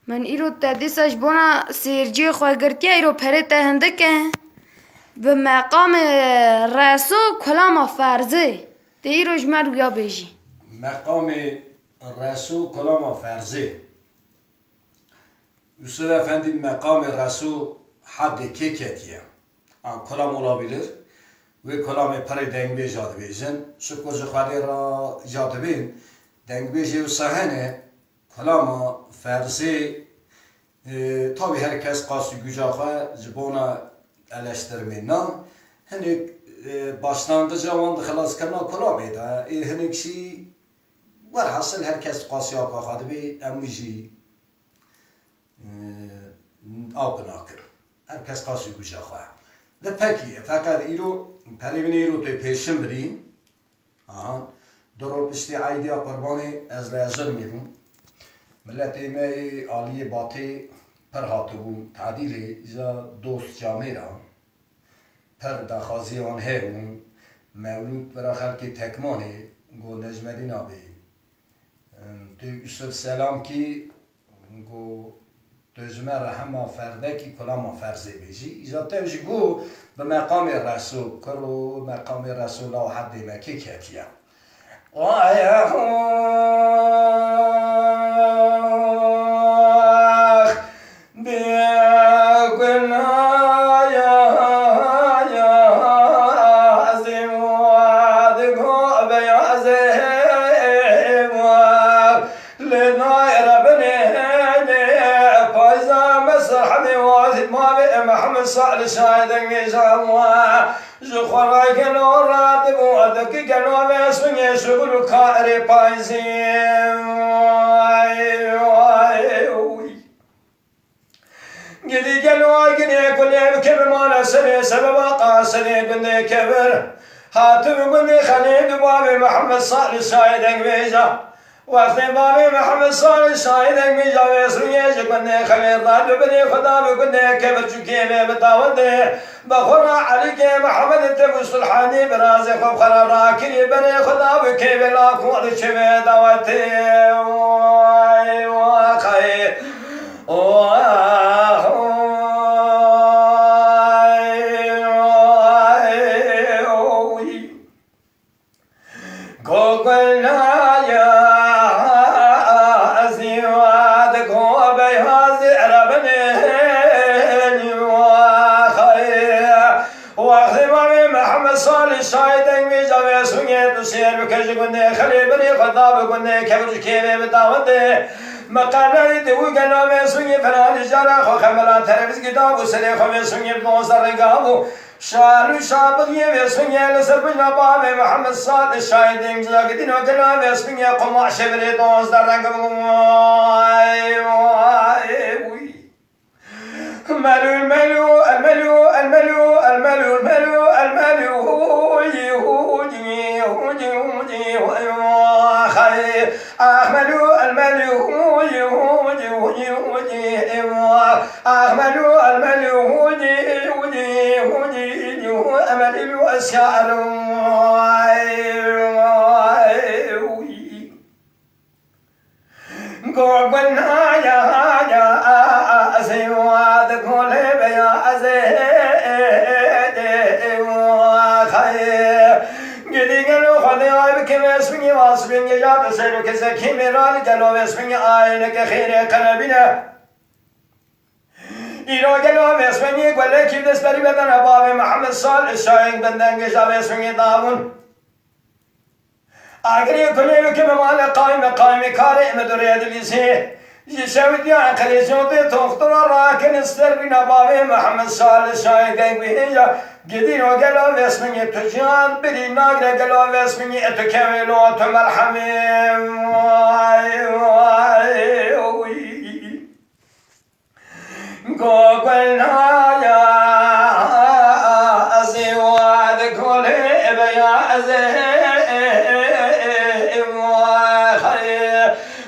من ایرو تدیسش بونا سیرجی خواه گرتی ایرو پره تهنده که به مقام رسو کلام فرزه ده ایرو جمر یا بیجی مقام رسو کلام فرزه Yusuf Efendi مقام رسو حد که کتیه کلام اولا bilir ve کلام پره دنگبه جاده بیزن شکر جخوالی را جاده بین دنگبه جیو سهنه کلام فرزه tabi herkes qası gücağa zibona eleştirmeyna hani başlangıcı avandı xalas karna kolamıydı hani kişi var hasıl herkes qası yapadı bir emici akınakır herkes qası gücağa ve peki fakat iro perivini iro te peşin biri درو پشتی عیدیا قربانی از لازم میدم ملت ایمه عالی باتی پر هاتو بون تعدیل ایزا دوست جامعه را پر دخوازی آن هرون مولود برا خلق تکمانه گو نجمدی نابی تو یوسف سلام کی گو تجمع رحمه فرده کی کلام فرزه بیجی ایزا تمشی گو به مقام رسول کرو مقام رسول و حد مکی کتیه صالح شاهدك ميزاموا زخرا كنو راتب ودك كنو بسمي شغل كاري بايزين قدي كنو قدي كل كبر ما نسني سبب قاسني قدي كبر هاتم قدي خليل بابي محمد صالح شاهدك ميزا وقت بابي محمد صالح شاهدك ميزا ويسريج قدي خليل راد بني خدا بقدي كبر شكيمي بتاودي بخورا عليك محمد التبو سلحاني برازي خوب خرا راكني بني خدا بكيبي لا كود شبه دواتي وخي مقالة دوي قالوا مسوني فلان جرا خو خملا تربز كتاب وسري خو مسوني بنوزر رقابو شالو شابغي مسوني لسربنا باب محمد صادق شاهد مزاقدين وقالوا مسوني قمع شبري دوزر رقابو الملو الملو الملو الملو الملو الملو الملو أحملوا الملو أحملوا الملو أملوا أسيار قوبنا يا أزيواد كل بيا أزيد خير قدي قالوا خذي عيبك اسمي واصبين يجاب سيرك زكي ميرال قالوا اسمي عينك خير قلبنا إيرو قالوا اسمي يقول لك كيف دستري بدن أبابي محمد صالح شاين بندن جاب اسمي داون أجري كل بمال قائم كاري مدري أدليسي يسوي يا أخي جودي تختار راكن استربنا بابي محمد صالح شاين قايم قدير وقالوا اسمي تجان بدي ناقر قالوا اسمي اتكملوا تمرحمين قلنا يا أزيواد كل بيا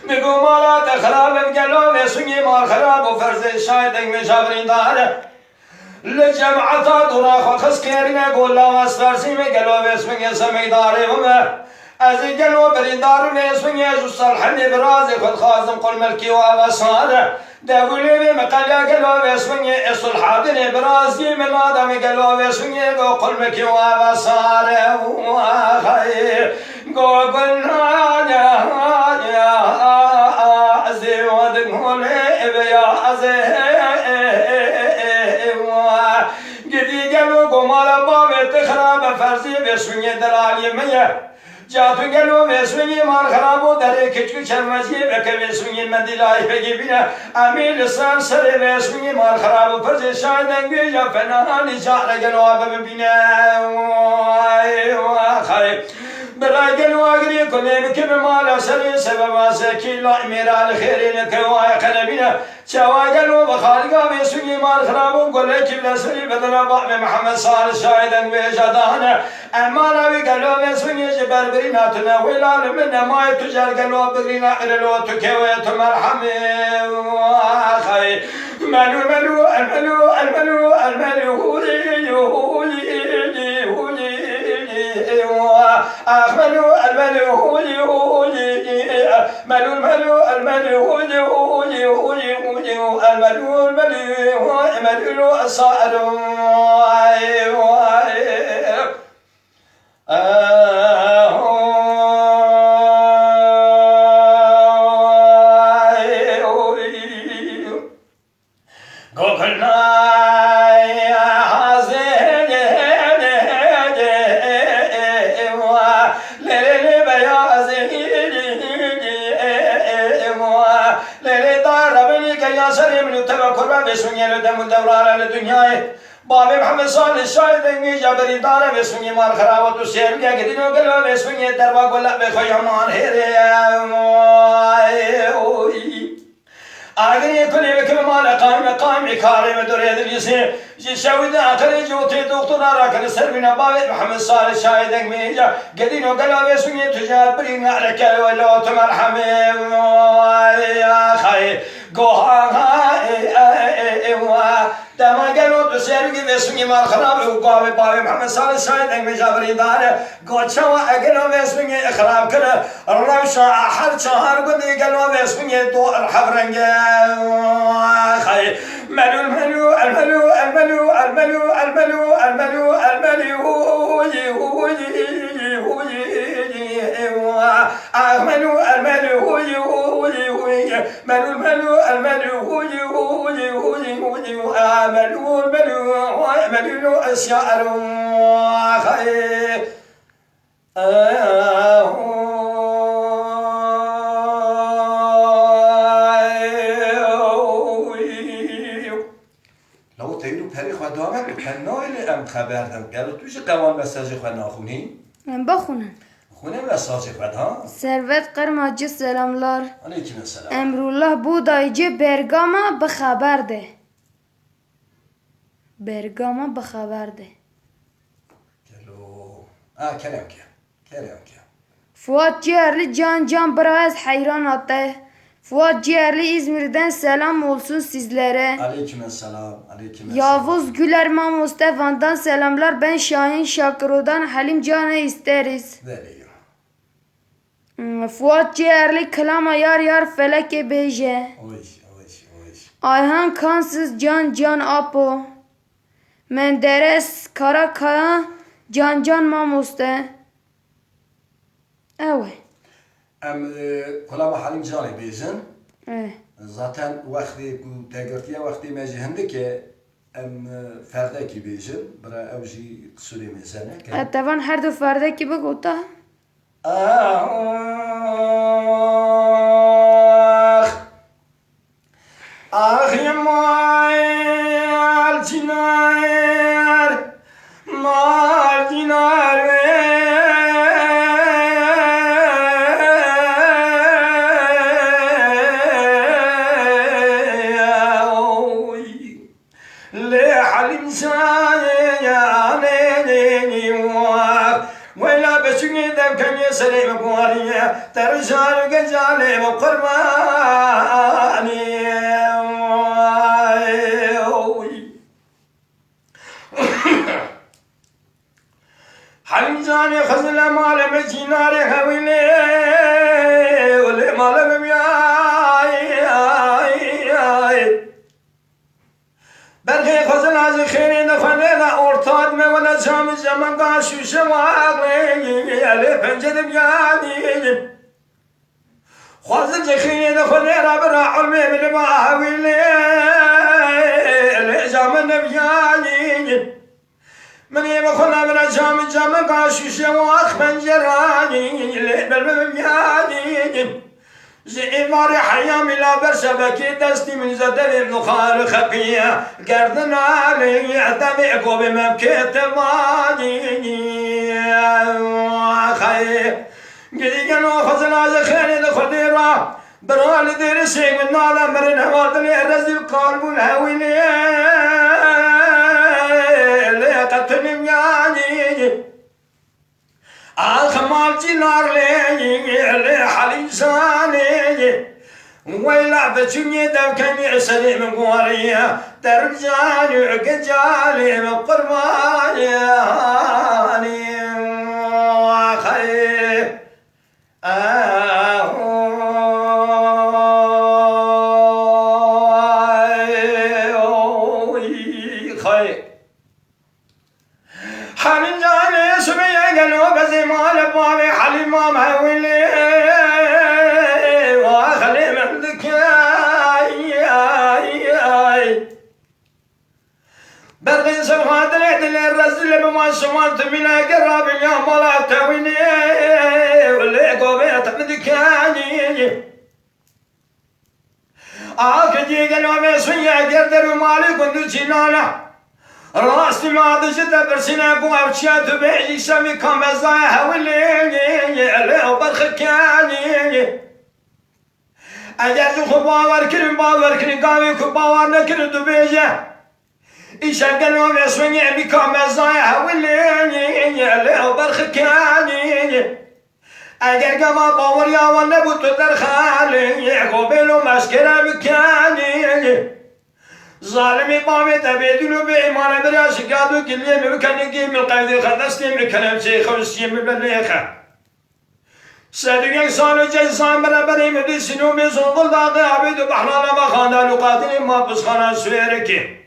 بقوم لا تخرب قالوا اسمي ما خراب وفرز شايدك مجابرين داره لجمعة دورا خو خس كيرنا قول لا واسترسي مي قالوا باسمك يا سمي داري وما ازي قالوا بريدار ويسون يجو صالحني برازي خد خازم قل ملكي وابصاره داولي بمقالا قالوا ويسون يصل حاضني برازي من آدم قالوا ويسون يجو قل ملكي وابصاره وخير قلنا يا ازي ودقولي بيا ازي قدي قالوا قمال بابي تخرب فرزي بسوني دلالي مية جاتو قالوا بسوني مال خرابو داري كتكو شرمزي بك بسوني مندلاي بكي بنا امي لسان سري بسوني مال خرابو فرزي شايدن بيجا فناني جعل قالوا ببنا خير بلا قالوا اقري كل بكم مال سري سبب سكي لا امير الخير كواي قلبنا شوا قالوا بخالقا بسوني مال خرابو قل لك بلا سري بدل بعم محمد صالح شاهدا وجدانا امانا قالوا بسوني جبر برينا تناولا من ما تجر قالوا برينا الى تكويت مرحمه خير الملو أخملوا الملو هولي هولي ملو الملو هولي هولي هولي الملو الملو الصائر بابي محمد صالح الشاهد اني جابري دار بسوني مال خراوت وسير يا قدينو قالوا بسوني دربا ولا بخيا مان هيري اغني كل بكم مال قام كارم دريد اليسي شاود اخر جوتي دكتور راكن سربنا بابي محمد صالح الشاهد اني قدينو قالوا بسوني تجابري على كل ولا تمرحم يا خي قوها دما قالوا تسيرقي بسمي مال خراب وقابي بابي محمد صالح الشاهد انك جابري داره قوتشوا قالوا بسمي اخراب كده الروشة احد شهر قدي قالوا بسمي دو الحفرنج خي ملو الملو الملو الملو الملو الملو الملو الملو الملو الملو ملو الملو الشعر خير لو تيلو پری خدامت کنایل ام خبردم قالوا توش قوان مساج خو ناخونی بخونن خونه مساج خود ها Servet Qırmacı selamlar. Aleykümselam. Emrullah Budaycı Bergama بخبر ده. Bergama بخبر ده. Kerem ki. Fuat Ciğerli can biraz hayran attı. Fuat Ciğerli İzmir'den selam olsun sizlere. Aleykümselam. Yavuz Gülerman Mustafa'dan selamlar. Ben Şahin Şakro'dan Halim Can'ı isteriz. Veriyor. Fuat Ciğerli Klama yar feleke beje. Oy. Ayhan Kansız can apo. Menderes Karakaya can mamuste. Evet. Kulama Halim Can'ı bejin. Evet. Zaten vakti tegirtiye vakti mecihinde ki ferdeki bejin. Bira evji kusuri mesene. Taban her du ferdeki bugota. Mal cinar le halim ولا بشني دم كان يسلم قواريا ترجال قجالي وقرباني حلم جاني خزل مال مجيناري هوي ortad me vana cam zaman karşı şemağlı Ali pencedim yani Khazı cekhiye de khone rabra ulme bil mahavili Ali zaman yani من يبخل من جام قاشوش واخ من جراني بالبلم يادي زئمار حيام لا برسبك دستي من زدل النخال خقية قردنا علي أتبعكو بمبكيت ماني خير قليقن وخزنا زخيني دخديرا برال ديرسي من نالا مرنا واردني الرزي القلب الهويني تتنم يعني الخمال جنار لي حليم ساني ويلا بتشمي دم يسلي من قواريا ترجعني قجالي من قرباني خير حليم جاني سمية قالوا بزيمال بابي حليم ما مهولي واخلي من ذكاي برغي سبحان دليل الرزل بما سمعت من قراب اليوم ولا تويني واللي قوبيت من ذكاي كجي قالوا بسوية قردر ومالي كنت جنانا راستي ما دجت برسنا قوام شات بيجي سامي كم بزاها واللي له برخكاني اجل خباور كريم قاوي كباور نكر دبيجه ايش قالوا بسوني مي كم بزاها واللي له برخكاني اجل قما باور يا ولا بوت درخالي قبلوا مسكره مكاني ظالمي بامي تبيدلو بإيمان براش قادو كلية مكاني قيم القيد خدستي مكانم شيخ وسيم ببليخة سادقين صالو جيسان برابري مدسنو بيزون ضلداقي عبيدو بحرانا بخانا لقاتلين ما بسخانا سويركي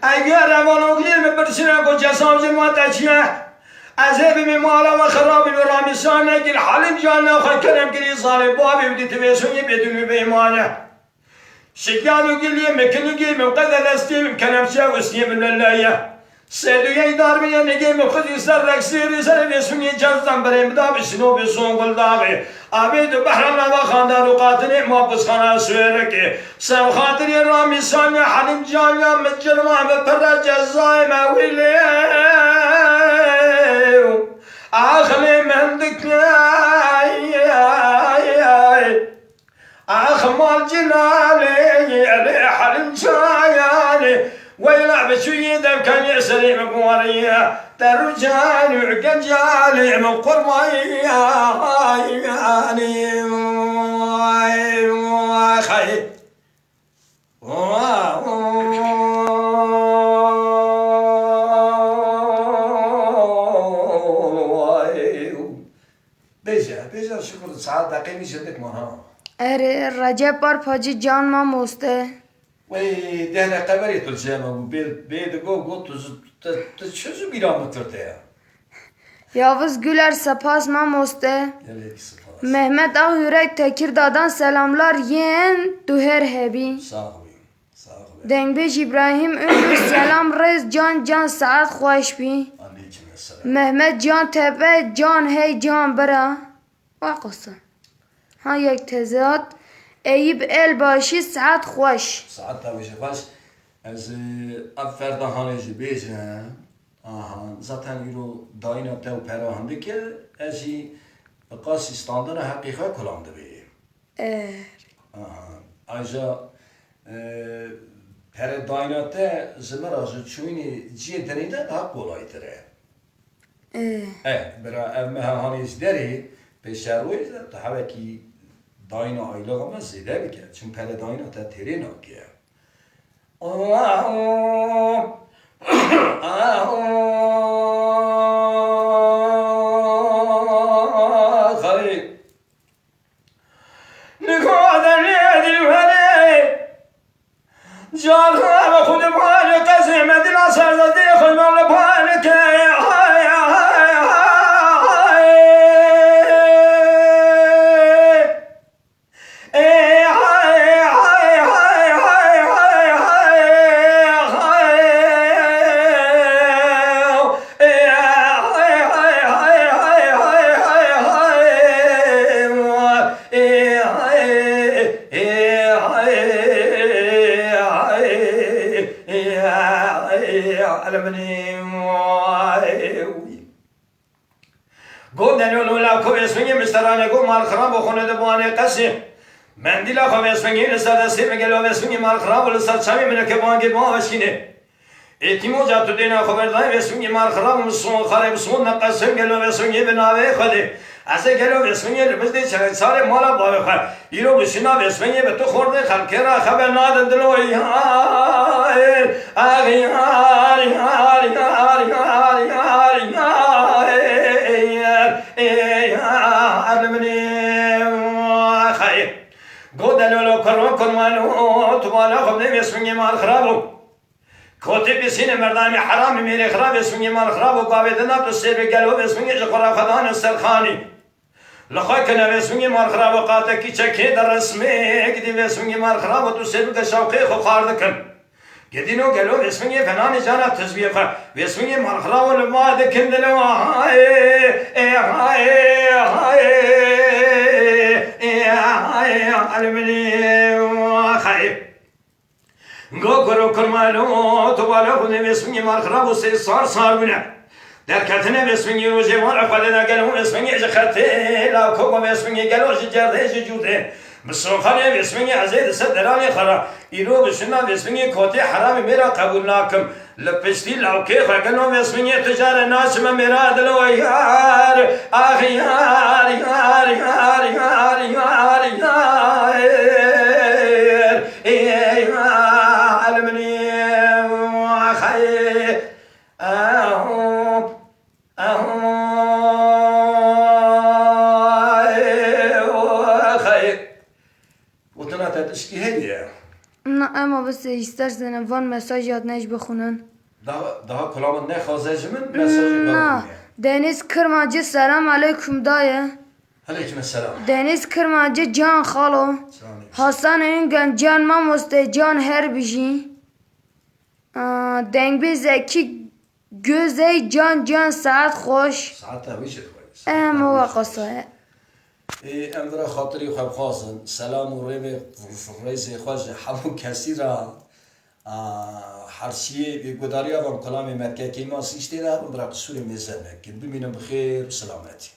اگر روانو قليل مبرسنا قو جسام جنوات اشياء عذابي ممالا وخرابي ورامسان نقل حلم جانا وخكرم قلي ظالم بابي ودي تبيسوني بيدلو بإيمانه شكانو قلي مكنو قيم وقدر استيم كنمشا وسيم من الله سيدو يدار من نقيم وخذ يسرك سيري سري سوني جزم بريم داب شنو بسون قل دابي عبيد بحرنا وخاندان وقاتل ما بسخنا سويرك سو خاطر رامي سامي حلم جانيا مجرما مبرا جزاي ما ويلي اخلي من ذكاي أخمال جنالي علي حلم شاياني ويلعب شوية دم كان يسري من قواريا ترجاني عقد جالي من قرمايا خي بيجا شكر ساعات دقيقة شدك منها اره رجب بار پاجی جان ما موسته وی دهنه قبری تلجمه و بید گو چجو بیرامı tırdı ya? Yavuz Güler Sapas ma moste Mehmet Ağ Yürek Tekirdağ'dan selamlar yeğen Duher Hebi Sağ ol. Dengbej İbrahim Ünlü selam rez can saat hoş bi Mehmet Can Tepe can hey can bera Vakısı Ha yek tezat Eyüp Elbaşı saat hoş Saat tabi hoş Ez Ferdahaneci bejne zaten yürü dayına tev perahandı ki ezi qasi standına hakika kullandı bi Ayrıca her dayınate zımarajı çuyni cihetini de daha kolaydır. Bera ev mehanesi deri peşeroyuz da tabii ki dayına aylığa zede bike. Çünkü her dayınate terin akıyor. جانها خود مال قسم دل سر زده گو دنیلو لاکو اسمینی مسترانه گو مال خراب و خونه دبوانه قصی مندیلا خو اسمینی لسر دستی مگلو اسمینی مال خراب و لسر چمی منه که بانگی بانشینه ایتیمو جاتو دینا خبردای اسمینی مال خراب و مسون خراب مسون نقصم گلو اسمینی بناوه خودی از گلو اسمینی لبزدی چند سال مالا باوه خود ایرو بسینا اسمینی به تو خورده خلقی را خبر نادن دلوی گو دلولو کرو کرمانو تو بالا خب نمی اسمینی مال خرابو کوتی بسینه مردانی حرام میره خراب اسمینی مال خرابو قاوه دنا تو سیر بگلو اسمینی جخورا خدان استرخانی لخواه کنه اسمینی مال خرابو قاته کی چکی در رسمه گدی اسمینی مال خرابو تو سیر بگه شوقی خو خارد کن گدینو گلو اسمینی فنانی جانا تزبیه خوا اسمینی مال خرابو لما دکن دلو گو کرو کرمانو تو بالا خونه اسمینی مال خراب و سه سار بونه در کتنه اسمینی رو جوان خاله نگلو اسمینی خطه لاکو با اسمینی گلو جرده جوده مسخره اسمینی عزیز صدرانی خرا ایرو بشنا اسمینی کوتی حرام میرا قبول ناکم لپشتی لاوکی خگنو اسمینی تجار ناشم میرا دلو یار آخ یار یار یار یار یار نه اما بس ایسترسن وان مساجات نش بخونن daha kulağımın ne khazajımın mesajı نه var. دنیز کرماجه سلام علیکم دایه Aleykümselam. دنیز کرماجه جان خالو حسن اینگن جان ما مسته جان هر بیشی دنگ زکی گوزه جان ساعت خوش Saate vişir koyuz. اما وقصه امرا خاطری خواب خواستن سلام و ریز خوش همون کسی را حرشیه به گداری آبام کلام مکه که ما سیشتی را امرا قصور میزنه که ببینم بخیر و سلامتی